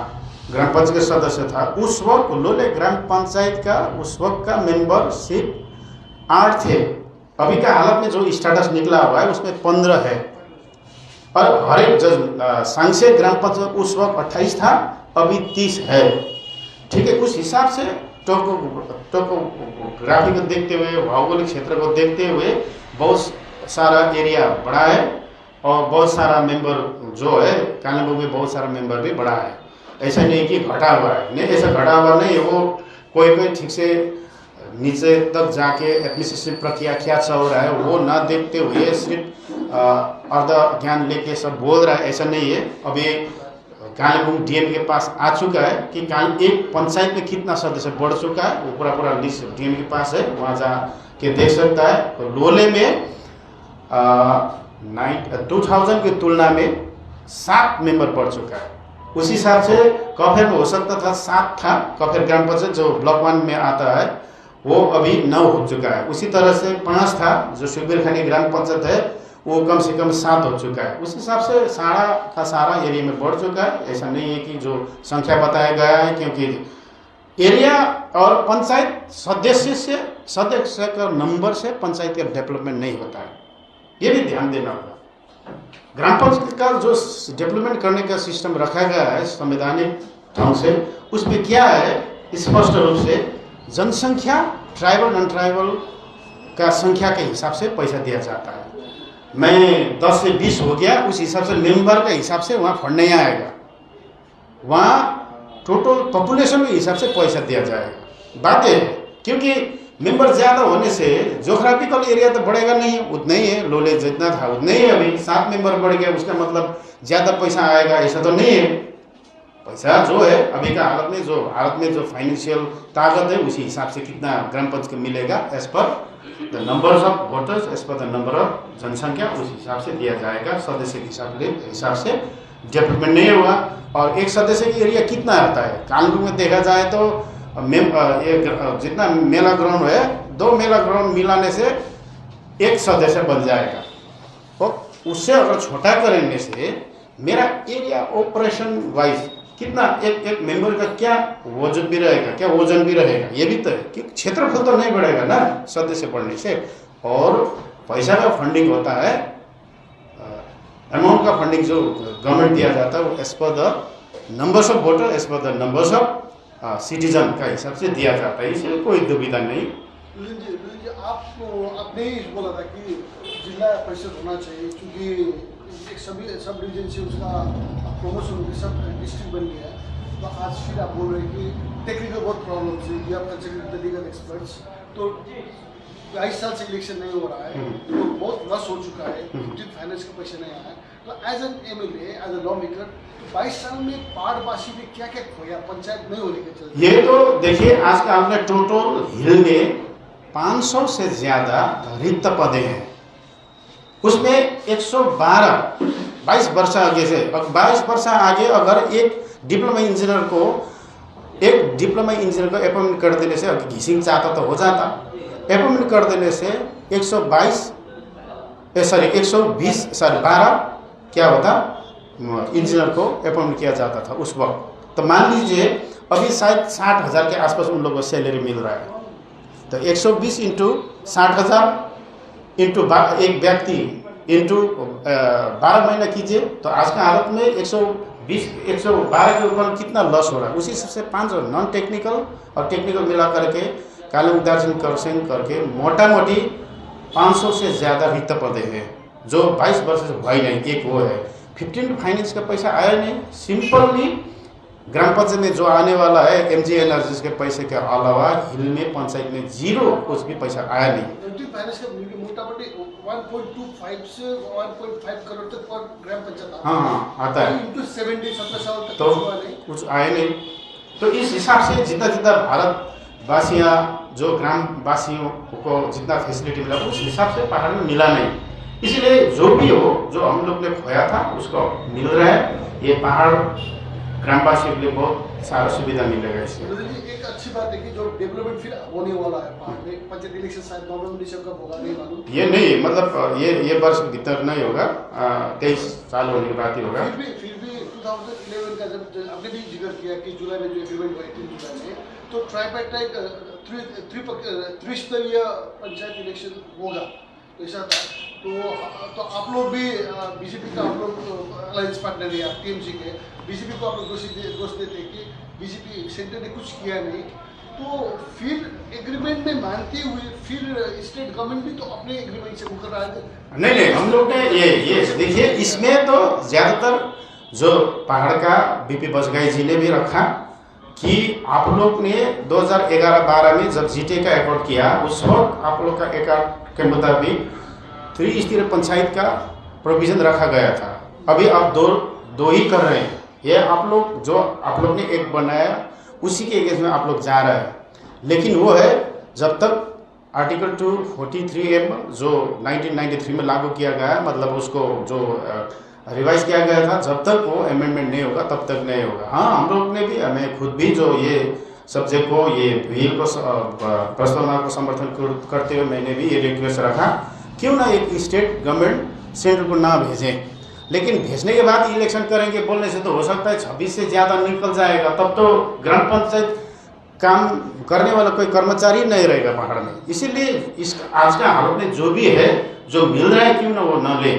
[SPEAKER 1] ग्राम पंचायत का सदस्य था, उस वक्त लोले ग्राम पंचायत का उस वक्त का मेंबरशिप 8 थे। अभी का हालत में जो स्टेटस निकला हुआ है उसमें 15 है। और हर एक सांसद ग्राम पंचायत उस वक्त 28 था, अभी 30 है। ठीक है, उस हिसाब से टोपोग्राफी को देखते हुए, भौगोलिक क्षेत्र को देखते हुए बहुत सारा एरिया बढ़ा है और बहुत सारा मेंबर जो है कालिम्पोंग में बहुत सारा मेंबर भी बढ़ा है। ऐसा नहीं कि घटा हुआ है, नहीं ऐसा घटा हुआ नहीं है। वो कोई ठीक से नीचे तक जाके एडमिनिस्ट्रेटिव प्रक्रिया क्या चल रहा है वो ना देखते हुए सिर्फ अर्ध ज्ञान लेके सब बोल रहा है, ऐसा नहीं है। अभी कालिम्पोंग DM के पास आ चुका है कि एक पंचायत में कितना सदस्य बढ़ चुका है, वो पूरा लिस्ट DM के पास है, वहाँ जाके देख सकता है। तो लोले में 2000 की तुलना में 7 मेंबर बढ़ चुका है। उस हिसाब से कफेर में हो सकता था 7 था, कफेर ग्राम पंचायत जो ब्लॉक 1 में आता है वो अभी 9 हो चुका है। उसी तरह से 5 था जो सुखबीर खानी ग्राम पंचायत है वो कम से कम 7 हो चुका है। उस हिसाब से सारा का सारा एरिया में बढ़ चुका है। ऐसा नहीं है कि जो संख्या बताया गया है, क्योंकि एरिया और पंचायत सदस्य का नंबर से पंचायत का डेवलपमेंट नहीं होता है, ये भी ध्यान देना होगा। ग्राम पंचायत का जो डेवलपमेंट करने का सिस्टम रखा गया है संवैधानिक ढंग से, उसमें क्या है स्पष्ट रूप से जनसंख्या ट्राइबल नॉन ट्राइबल का संख्या के हिसाब से पैसा दिया जाता है। मैं 10 से 20 हो गया, उस हिसाब से मेंबर के हिसाब से वहाँ फंड नहीं आएगा, वहाँ टोटल पॉपुलेशन के हिसाब से पैसा दिया जाएगा। बात है क्योंकि मेंबर ज़्यादा होने से जोग्राफिकल एरिया तो बढ़ेगा नहीं, उतना ही है। लोले जितना था उतना ही है। अभी 7 मेंबर बढ़ गया, उसका मतलब ज़्यादा पैसा आएगा ऐसा तो नहीं है। पैसा जो है अभी का हालत में जो फाइनेंशियल ताकत है उसी हिसाब से कितना ग्राम पंचायत को मिलेगा as per the numbers of voters, as per the number of जनसंख्या, उस हिसाब से दिया जाएगा। सदस्य के हिसाब से डेवलपमेंट नहीं हुआ। और एक सदस्य की एरिया कितना आता है कालिम्पोंग में देखा जाए तो जितना मेला ग्राउंड है 2 मेला ग्राउंड मिलाने से 1 सदस्य बन जाएगा। और उससे अगर छोटा करने से मेरा एरिया ऑपरेशन वाइज कितना एक मेंबर का क्या वजन भी रहेगा, ये भी तो है कि क्षेत्रफल तो नहीं बढ़ेगा ना सदस्य बढ़ने से। और पैसा का फंडिंग होता है, अमाउंट का फंडिंग जो गवर्नमेंट दिया जाता है वो as per the numbers of voter, as per the numbers of citizen का हिसाब से दिया जाता है। इसलिए कोई दुविधा नहीं।
[SPEAKER 2] आपने ही बोला था कि जिला परिषद होना चाहिए, क्योंकि एक सब डिवीजन से उसका प्रमोशन होकर सब डिस्ट्रिक्ट बन गया। तो आज फिर आप बोल रहे हैं कि टेक्निकल बहुत प्रॉब्लम है, you have consulted the legal experts. तो 22 साल से इलेक्शन नहीं हो रहा है, तो बहुत रस हो चुका है, फाइनेंस का पैसा नहीं आया। तो as an MLA, as a law maker, 22 साल में पहाड़वासी ने क्या क्या खोया पंचायत नहीं होने के चलते? ये
[SPEAKER 1] तो देखिए आज का आपने टोटल हिल में 500 से ज़्यादा रिक्त पदे हैं, उसमें 112 22 वर्ष आगे से 22 वर्ष आगे अगर एक डिप्लोमा इंजीनियर को अपॉइंटमेंट कर देने से, अगर घिसिंग चाहता तो हो जाता, अपॉइंटमेंट कर देने से 12 क्या होता इंजीनियर को अपॉइंट किया जाता था उस वक्त। तो मान लीजिए अभी शायद 60,000 के आसपास उन लोगों को सैलरी मिल रहा है। तो 120 इंटू 60,000 इंटू एक व्यक्ति इंटू 12 महीना कीजिए, तो आज का हालत में 112 के ऊपर कितना लॉस हो रहा है। उसी सबसे 5 नॉन टेक्निकल और टेक्निकल मिला करके कालिम्पोंग दार्जिलिंग खरसाङ करके मोटा मोटी 500 से ज़्यादा रिक्त पदे हैं जो 22 वर्ष से हुआ ही नहीं। एक वो है 15 फाइनेंस का पैसा आया नहीं, सिंपली ग्राम पंचायत में जो आने वाला है MG एनर्जीज के पैसे के अलावा हिल में पंचायत में जीरो कुछ भी पैसा आया नहीं।
[SPEAKER 2] फाइनेंस का मोटामोटी 1.25 से 1.5 करोड़ तक पर ग्राम पंचायत आता है।
[SPEAKER 1] हाँ आता है,
[SPEAKER 2] इंटू 70 साल तक
[SPEAKER 1] तो कुछ आए नहीं। तो इस हिसाब से जितना जितना भारतवासियाँ जो ग्रामवासियों को जितना फैसिलिटी मिला उस हिसाब से पहाड़ में मिला नहीं। इसलिए जो भी हो जो हम लोग ने खोया था उसको मिल रहा है। ये पहाड़ ग्रामवासियों के लिए बहुत सारा सुविधा मिलेगा इससे।
[SPEAKER 2] एक अच्छी बात है कि जो डेवलपमेंट फिर होने वाला है पहाड़ में, पंचायत इलेक्शन शायद नवंबर दिसंबर होगा, नहीं मालूम।
[SPEAKER 1] ये नहीं मतलब ये वर्ष भीतर नहीं होगा, 23 साल होने के बाद ही होगा।
[SPEAKER 2] फिर भी 2011 का जब आपने भी जिक्र किया कि जुलाई में जो एग्रीमेंट हुआ 18 जुलाई में, तो ट्राइपार्टाइट त्रिस्तरीय पंचायत इलेक्शन होगा ऐसा था। तो आप लोग भी बीजेपी का आप लोग अलायंस पार्टनर है TMC के, बीजेपी को आप लोग दोष देते कि बीजेपी सेंटर ने कुछ किया नहीं, तो फिर एग्रीमेंट में मानते हुए फिर स्टेट गवर्नमेंट भी तो अपने एग्रीमेंट से मुकर रहा है।
[SPEAKER 1] नहीं हम लोग ने ये देखिए इसमें तो ज़्यादातर जो पहाड़ का BP बसगाई जी ने भी रखा कि आप लोग ने 2011-12 में जब GT का एकॉर्ड किया उस वक्त आप लोग का एकॉर्ड के मुताबिक त्रिस्तरीय पंचायत का प्रोविजन रखा गया था। अभी आप दो ही कर रहे हैं। ये आप लोग जो आप लोग ने एक बनाया उसी के एगेंस्ट में आप लोग जा रहे हैं, लेकिन वो है जब तक आर्टिकल 243M जो 1993 में लागू किया गया है, मतलब उसको जो रिवाइज किया गया था, जब तक वो अमेंडमेंट नहीं होगा तब तक नहीं होगा। हाँ हम लोग ने भी, मैं खुद भी जो ये सब्जेक्ट को ये बिल को प्रस्तावना को समर्थन करते हुए मैंने भी ये रिक्वेस्ट रखा क्यों ना एक स्टेट गवर्नमेंट सेंटर को ना भेजें, लेकिन भेजने के बाद इलेक्शन करेंगे बोलने से तो हो सकता है 26 से ज़्यादा निकल जाएगा, तब तो ग्राम पंचायत काम करने वाला कोई कर्मचारी नहीं रहेगा पहाड़ में। इसीलिए इस आज का हालत में जो भी है जो मिल रहा है क्यों ना वो न ले,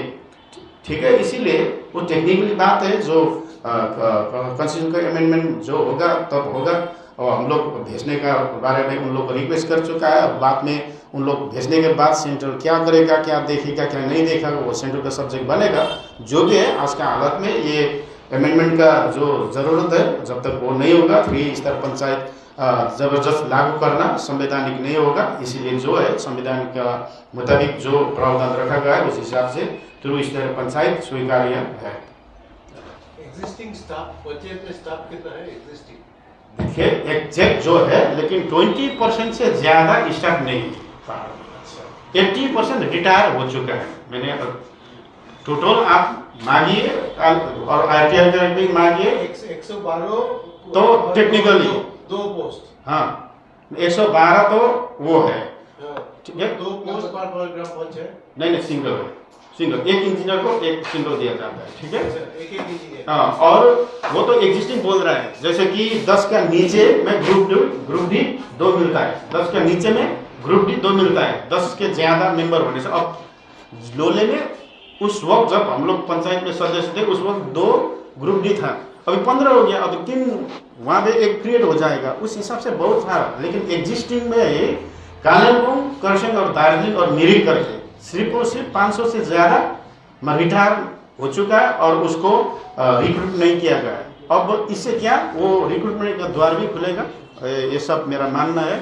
[SPEAKER 1] ठीक है। इसीलिए वो टेक्निकली बात है जो कॉन्स्टिट्यूशन का अमेंडमेंट जो होगा तब होगा, और हम लोग भेजने का बारे में उन लोग को रिक्वेस्ट कर चुका है। बाद में उन लोग भेजने के बाद सेंटर क्या करेगा, क्या देखेगा, क्या नहीं देखेगा, वो सेंटर का सब्जेक्ट बनेगा। जो भी है आज का हालत में ये अमेंडमेंट का जो ज़रूरत है, जब तक वो नहीं होगा फ्री स्तर पंचायत ज़बरदस्त लागू करना संवैधानिक नहीं होगा। इसीलिए जो है संविधान का मुताबिक जो प्रावधान रखा गया है उस हिसाब से त्रिस्तरीय पंचायत स्वीकार्य है।
[SPEAKER 3] एग्जिस्टिंग स्टाफ पंचायत में स्टाफ कितना है एग्जिस्टिंग?
[SPEAKER 1] देखिए एग्जैक्ट जो है, लेकिन 20% से ज़्यादा स्टाफ नहीं है। 80% रिटायर हो चुका है। मैंने टोटल आप मांगिए और ITI का भी मांगिए
[SPEAKER 3] 112
[SPEAKER 1] तो टेक्निकली
[SPEAKER 3] दो पोस्ट,
[SPEAKER 1] हाँ 112 तो वो है, ठीक है।
[SPEAKER 3] 2 पोस्ट पर ग्राम पंचायत
[SPEAKER 1] नहीं सिंगल है, सिंगल एक इंजीनियर को एक सिंगल दिया जाता है, ठीक है।
[SPEAKER 3] एक इंजीनियर,
[SPEAKER 1] हाँ और वो तो एग्जिस्टिंग बोल रहा है, जैसे कि 10 का नीचे में ग्रुप डी 2 मिलता है, 10 का नीचे में ग्रुप डी 2 मिलता है, 10 के ज़्यादा मेंबर होने से। अब लोले में उस वक्त जब हम लोग पंचायत में सदस्य थे उस वक्त 2 ग्रुप डी था, अभी 15 हो गया, अब 3 वहाँ पे एक क्रिएट हो जाएगा, उस हिसाब से बहुत था। लेकिन एग्जिस्टिंग में कालिम्पोंग, खरसाङ और दार्जिलिंग और मिरिक करके सिर्फ और सिर्फ 500 से ज़्यादा रिटायर हो चुका है और उसको रिक्रूट नहीं किया गया है। अब इससे क्या वो रिक्रूटमेंट का द्वार भी खुलेगा, ये सब मेरा मानना है।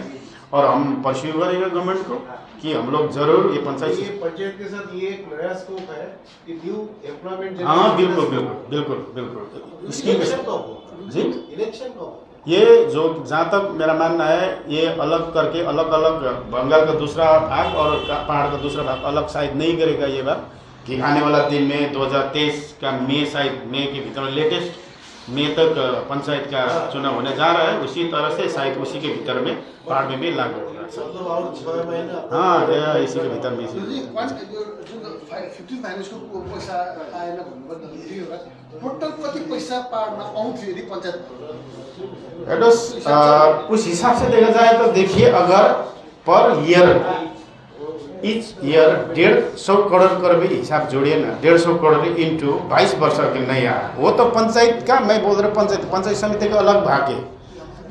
[SPEAKER 1] और हम परस्यू करेंगे गवर्नमेंट को कि हम लोग जरूर ये
[SPEAKER 3] पंचायत के साथ ये एक नया स्कोप है कि न्यू एम्प्लॉयमेंट।
[SPEAKER 1] हाँ बिल्कुल इसकी जी
[SPEAKER 3] इलेक्शन को
[SPEAKER 1] ये जो जहाँ तक मेरा मानना है ये अलग करके अलग अलग बंगाल का दूसरा भाग और पहाड़ का दूसरा भाग अलग शायद नहीं करेगा ये बात कि आने वाला दिन में 2023 का मई के भीतर लेटेस्ट मई तक पंचायत का चुनाव होने जा रहा है। उसी तरह से शायद उसी के भीतर में पहाड़ में भी लागू होगा।
[SPEAKER 3] और 6 महीना
[SPEAKER 1] हाँ इसी के भीतर में
[SPEAKER 2] 15 फाइनेन्स को पैसा आएन भन्नुपर्दा टोटल कति पैसा पाहाडमा आउँथ्यो यदि पंचायत
[SPEAKER 1] एडोस उस हिसाब से देखा जाए तो देखिए अगर per year etch year 150 crore का भी हिसाब जोड़िए ना, 150 करोड़ इंटू 22 वर्ष के नहीं आया। वो तो पंचायत का मैं बोल रहा हूँ पंचायत समिति का अलग भाग है।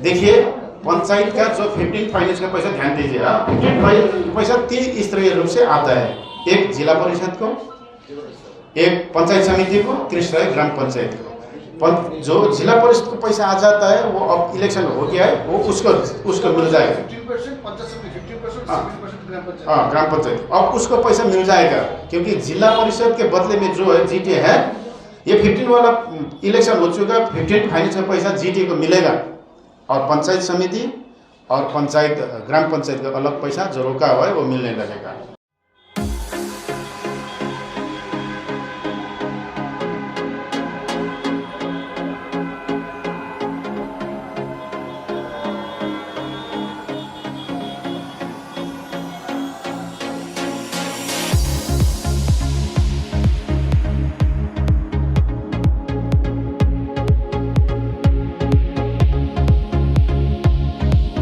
[SPEAKER 1] देखिए पंचायत का जो 15 फाइनेंस का पैसा ध्यान दीजिए, 15 पैसा 3 स्तरीय रूप से आता है, एक जिला परिषद को, एक पंचायत समिति को, 3 ग्राम पंचायत को। जो जिला परिषद को पैसा आ जाता है वो अब इलेक्शन हो गया है, वो उसको मिल जाएगा।
[SPEAKER 2] 15% पंचायत समिति, 15%
[SPEAKER 1] हाँ।
[SPEAKER 2] 7% ग्राम पंचायत।
[SPEAKER 1] हाँ, ग्राम पंचायत अब उसको पैसा मिल जाएगा, क्योंकि जिला परिषद के बदले में जो है जीटी है, ये 15 वाला इलेक्शन हो चुका, 15 फाइनेंस का पैसा जीटी को मिलेगा, और पंचायत समिति और पंचायत ग्राम पंचायत का अलग पैसा जो रोका हुआ है वो मिलने लगेगा।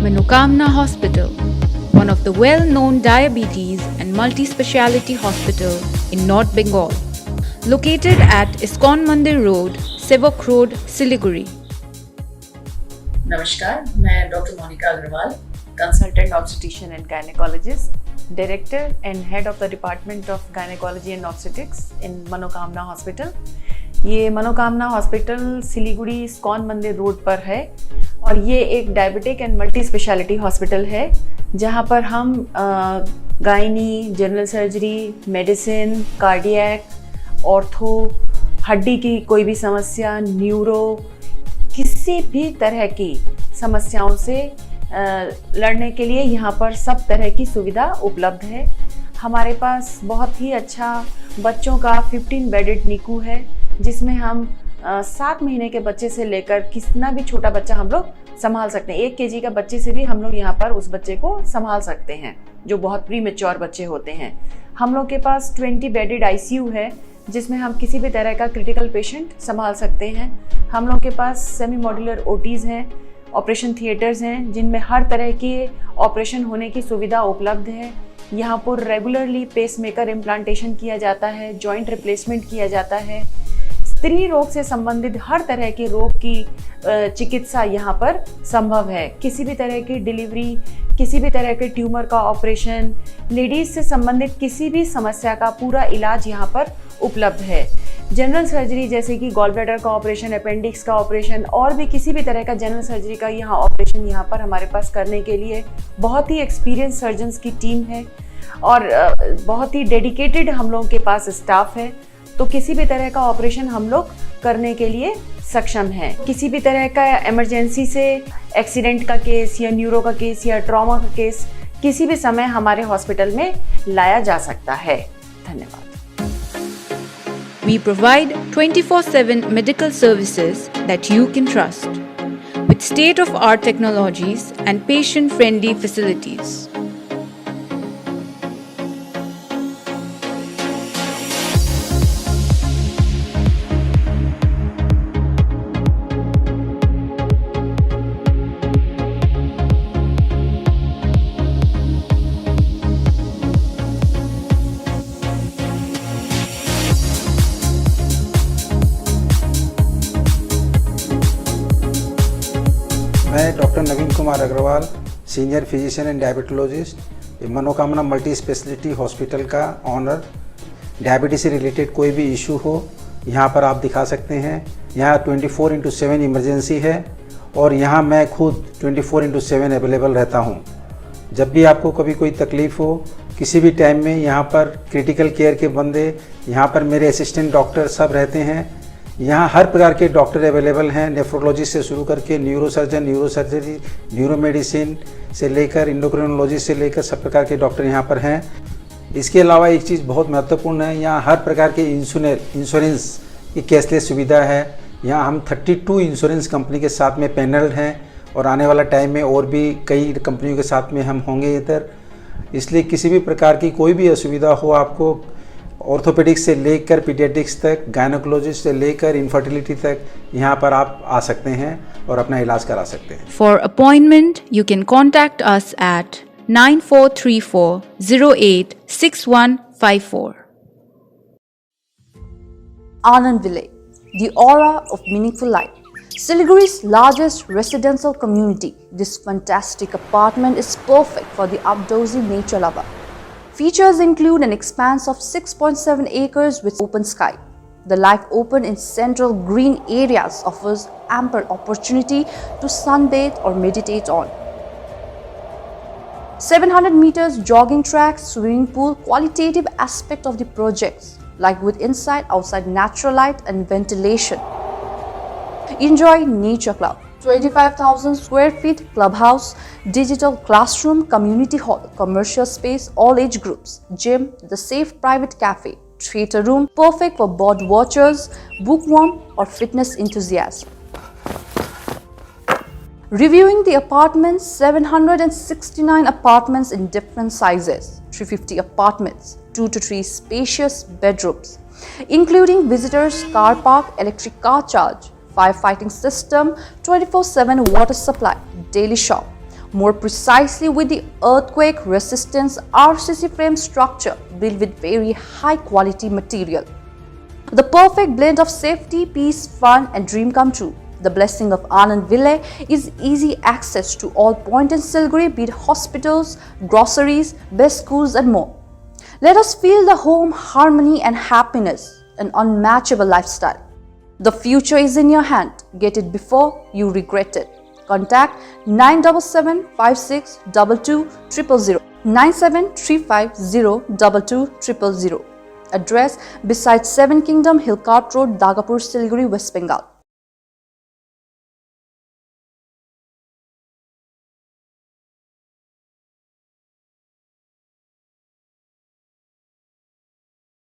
[SPEAKER 4] Manokamna Hospital, one of the well-known diabetes and multi-speciality hospital in North Bengal, located at ISKCON Mandir Road, Sevok Road, Siliguri.
[SPEAKER 5] नमस्कार, मैं doctor Monika Agarwal, consultant obstetrician and gynaecologist, director and head of the department of gynaecology and obstetrics in Manokamna hospital. ये Manokamna hospital Siliguri ISKCON मंदिर road पर है और ये एक diabetic and multi speciality hospital है, जहाँ पर हम gynae, general surgery, medicine, cardiac, ortho, हड्डी की कोई भी समस्या, न्यूरो, किसी भी तरह की समस्याओं से लड़ने के लिए यहाँ पर सब तरह की सुविधा उपलब्ध है। हमारे पास बहुत ही अच्छा बच्चों का 15 बेडेड निकू है, जिसमें हम 7 महीने के बच्चे से लेकर कितना भी छोटा बच्चा हम लोग संभाल सकते हैं। 1 kg का बच्चे से भी हम लोग यहाँ पर उस बच्चे को संभाल सकते हैं, जो बहुत प्री मैच्योर बच्चे होते हैं। हम लोग के पास 20 बेडेड ICU है, जिसमें हम किसी भी तरह का क्रिटिकल पेशेंट संभाल सकते हैं। हम लोग के पास सेमी मॉड्यूलर OTs हैं, ऑपरेशन थिएटर्स हैं, जिनमें हर तरह के ऑपरेशन होने की सुविधा उपलब्ध है। यहाँ पर रेगुलरली पेसमेकर इम्प्लांटेशन किया जाता है, जॉइंट रिप्लेसमेंट किया जाता है। स्त्री रोग से संबंधित हर तरह के रोग की चिकित्सा यहाँ पर संभव है। किसी भी तरह की डिलीवरी, किसी भी तरह के ट्यूमर का ऑपरेशन, लेडीज़ से संबंधित किसी भी समस्या का पूरा इलाज यहाँ पर उपलब्ध है। जनरल सर्जरी जैसे कि गॉल ब्लैडर का ऑपरेशन, अपेंडिक्स का ऑपरेशन और भी किसी भी तरह का जनरल सर्जरी का यहाँ ऑपरेशन यहाँ पर हमारे पास करने के लिए बहुत ही एक्सपीरियंस सर्जन्स की टीम है और बहुत ही डेडिकेटेड हम लोगों के पास स्टाफ है। तो किसी भी तरह का ऑपरेशन हम लोग करने के लिए सक्षम हैं। किसी भी तरह का इमरजेंसी से एक्सीडेंट का केस या न्यूरो का केस या ट्रॉमा का केस किसी भी समय हमारे हॉस्पिटल में लाया जा सकता है। धन्यवाद।
[SPEAKER 4] We provide 24/7 medical services that you can trust with state-of-art technologies and patient-friendly facilities.
[SPEAKER 6] मैं doctor Naveen Kumar Agarwal, senior physician and diabetologist, Manokamna multi speciality hospital का ऑनर। डायबिटीज से रिलेटेड कोई भी इशू हो यहाँ पर आप दिखा सकते हैं। यहाँ 24/7 इमरजेंसी है और यहाँ मैं खुद 24/7 अवेलेबल रहता हूँ। जब भी आपको कभी कोई तकलीफ़ हो किसी भी टाइम में, यहाँ पर क्रिटिकल केयर के बंदे, यहाँ पर मेरे असिस्टेंट डॉक्टर सब रहते हैं। यहाँ हर प्रकार के डॉक्टर अवेलेबल हैं, नेफ्रोलॉजिस्ट से शुरू करके न्यूरोसर्जन, न्यूरोसर्जरी, न्यूरोमेडिसिन से लेकर इंडोक्रिनोलॉजिस्ट से लेकर सब प्रकार के डॉक्टर यहाँ पर हैं। इसके अलावा एक चीज़ बहुत महत्वपूर्ण है, यहाँ हर प्रकार के इंश्योरेंस की कैशलेस सुविधा है। यहाँ हम 32 इंश्योरेंस कंपनी के साथ में पैनल हैं और आने वाला टाइम में और भी कई कंपनियों के साथ में हम होंगे इधर। इसलिए किसी भी प्रकार की कोई भी असुविधा हो आपको, ऑर्थोपेडिक्स से लेकर पीडियाट्रिक्स तक, गायनेकोलॉजिस्ट से लेकर इनफर्टिलिटी तक, यहाँ पर आप आ सकते हैं और अपना इलाज करा सकते हैं।
[SPEAKER 4] For appointment, you can contact us at 9434086154.
[SPEAKER 7] Anand Village, the aura of meaningful life. Siliguri's largest residential community, this fantastic apartment is perfect for the outdoorsy nature lover. Features include an expanse of 6.7 acres with open sky. The life open in central green areas offers ample opportunity to sunbathe or meditate on. 700 meters jogging track, swimming pool, qualitative aspect of the projects, like with inside, outside natural light and ventilation. Enjoy Nature Club, 25,000 square feet clubhouse, digital classroom, community hall, commercial space, all age groups, gym, the safe private cafe, theatre room, perfect for bird watchers, bookworm or fitness enthusiasts. Reviewing the apartments, 769 apartments in different sizes, 350 apartments, 2 to 3 spacious bedrooms, including visitors, car park, electric car charge, firefighting system, 24/7 water supply, daily shop. More precisely with the earthquake resistance RCC frame structure built with very high quality material. The perfect blend of safety, peace, fun and dream come true. The blessing of Anand Ville is easy access to all points in Siliguri, be it hospitals, groceries, best schools and more. Let us feel the home, harmony and happiness, an unmatchable lifestyle. The future is in your hand. Get it before you regret it. Contact 977 56 22 000, 9735 022 000. Address beside Seven Kingdom, Hillcart Road, Dagapur, Siliguri, West Bengal.